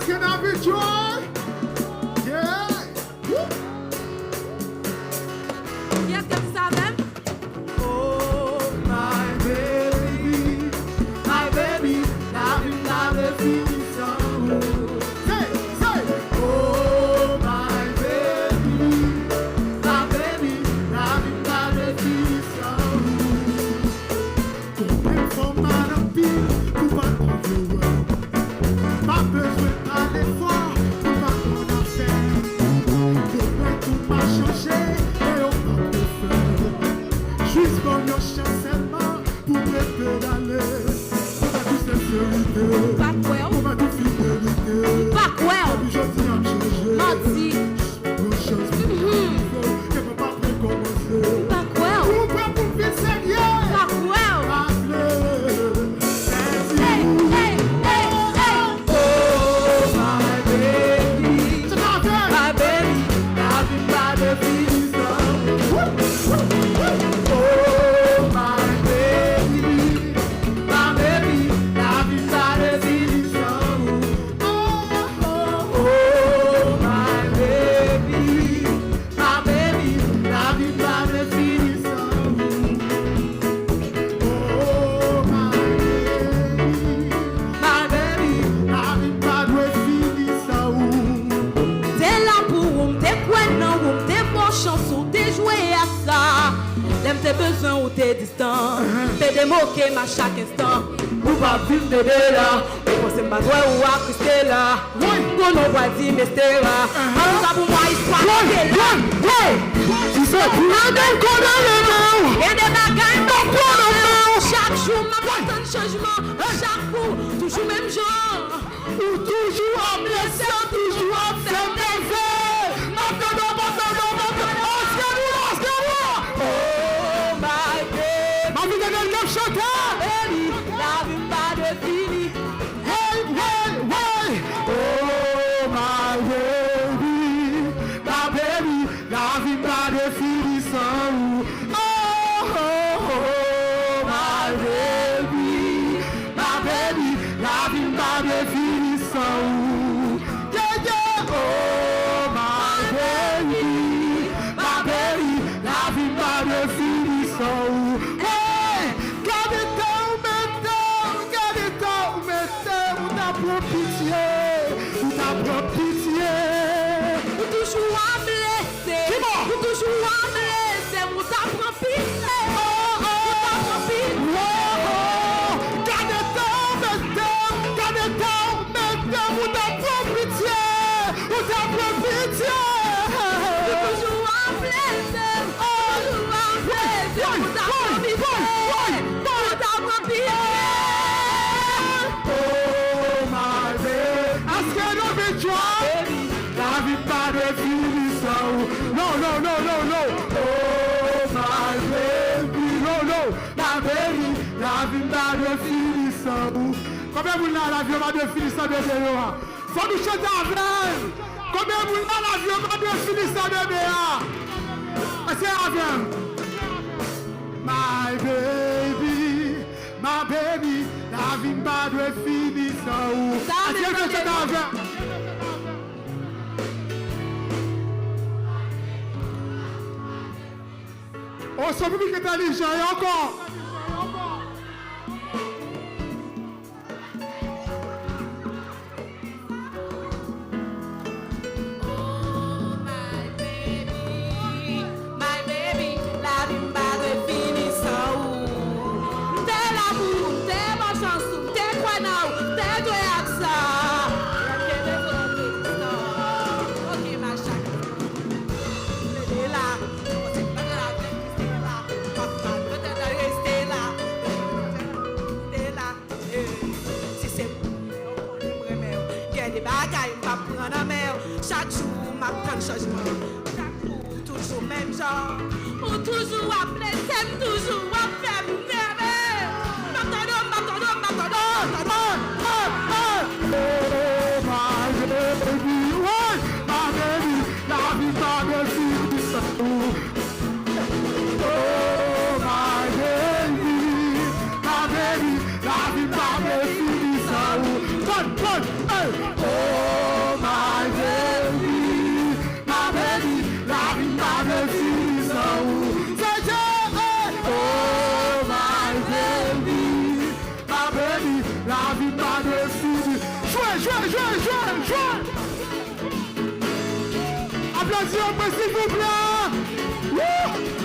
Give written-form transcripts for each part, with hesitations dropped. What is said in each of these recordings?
can I be joy? Yeah. Yes, que tu savais? Oh, my baby, la vie n'a définition. Say, say. Oh, my baby, la vie n'a définition. Combien de mal en pile pour pas vivre? Pas besoin d'aller fort pour pas qu'on en sait. Combien tout m'a changé et on va le faire. Juste pour nos chancellements pour me pédaler. On va tout sincérité. Pas quoi? On va tout fidélité. Pas quoi? Et puis je dis à me changer. Menti. Bonne chance pour nous. Je ne peux pas recommencer. Pas quoi? Vous prêts pour le faire sérieux? Pas quoi? Hey, hey, hey, hey. Oh, my baby, my baby, la vie n'a définition. Oh, my baby, la vie n'a définition. Oh, oh, oh, my baby, la vie n'a définition. Oh, my baby, la vie n'a définition. T'es là pour ou t'es quoi non ou t'es bon chanson t'es joué à ça. L'aime tes besoins ou t'es distant. T'es démoqué à chaque instant. Ou pas vivre de là. Ou c'est pas toi ou à Christelle là. Qu'on nous voit dire mais c'est là. Alors ça pour moi histoire t'es là. Tu sais, pour la même qu'on a le nom. Et des bagailles pas pour le chaque jour m'apporte un changement. Chaque jour toujours même genre. Ou toujours en blessé, toujours en fait des faits. Maintenant, oh my God. Ma vie de quelqu'un chanteur. Baby, la vie pas de fini. Hey, hey, hey. Oh my baby, la vie pas de finition. Oh, oh, oh, my baby, la vie pas de finition. Yeah, yeah. Oh my baby, la vie pas de finition. Hey, gardez ton ou t'as pour pitié, ou t'as pour pitié. Ou toujours à blesser. Ou toujours à blesser. Ou t'apprends pitié. Ou t'apprends pitié. Gardez ton, ou t'as pour pitié, ou t'as pour pitié. Ou toujours à blesser. Toujours à blesser. Ou t'apprends pitié. Ou t'apprends pitié. Oh my baby, est-ce que nous vivons? La vie pas de finition. Non, non, non, non, non. Oh my baby, non, non. La vie pas de finition. Combien vous l'avez la vie pas de finition bébé? Faut nous chanter avec. Combien vous l'avez la vie pas de finition bébé? C'est avec. My baby, la vie pas de finition. Est-ce que vous chantez avec? On se public intelligent et encore. My baby, la vie pas de finition. T'es là pour, t'es bon chanson, t'es quoi non, t'es doué à ça. Ok, ma chaque. T'es là. C'est pas grave, t'es là. Peut-être rester là. T'es là. Si c'est pour il y a des bagailles, on va prendre en mer. Chaque jour, ma prendre changement. Chaque jour, toujours même genre. Ou toujours appelé, t'aimes toujours appelé, m'aimer. M'attendons. Oh my baby, ouais, my baby, la vie pas de finition. Oh my baby, la vie pas de finition. Hey. Oh yeux, mais s'il vous plaît. Woo!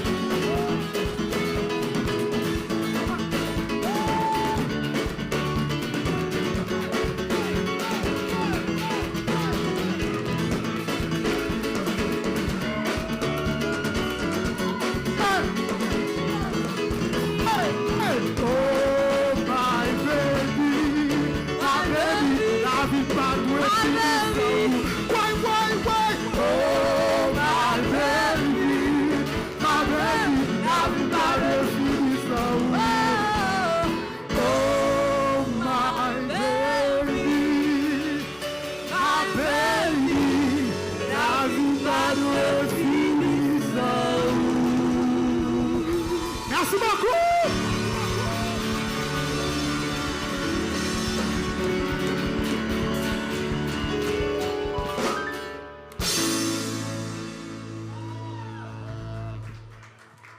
Merci beaucoup.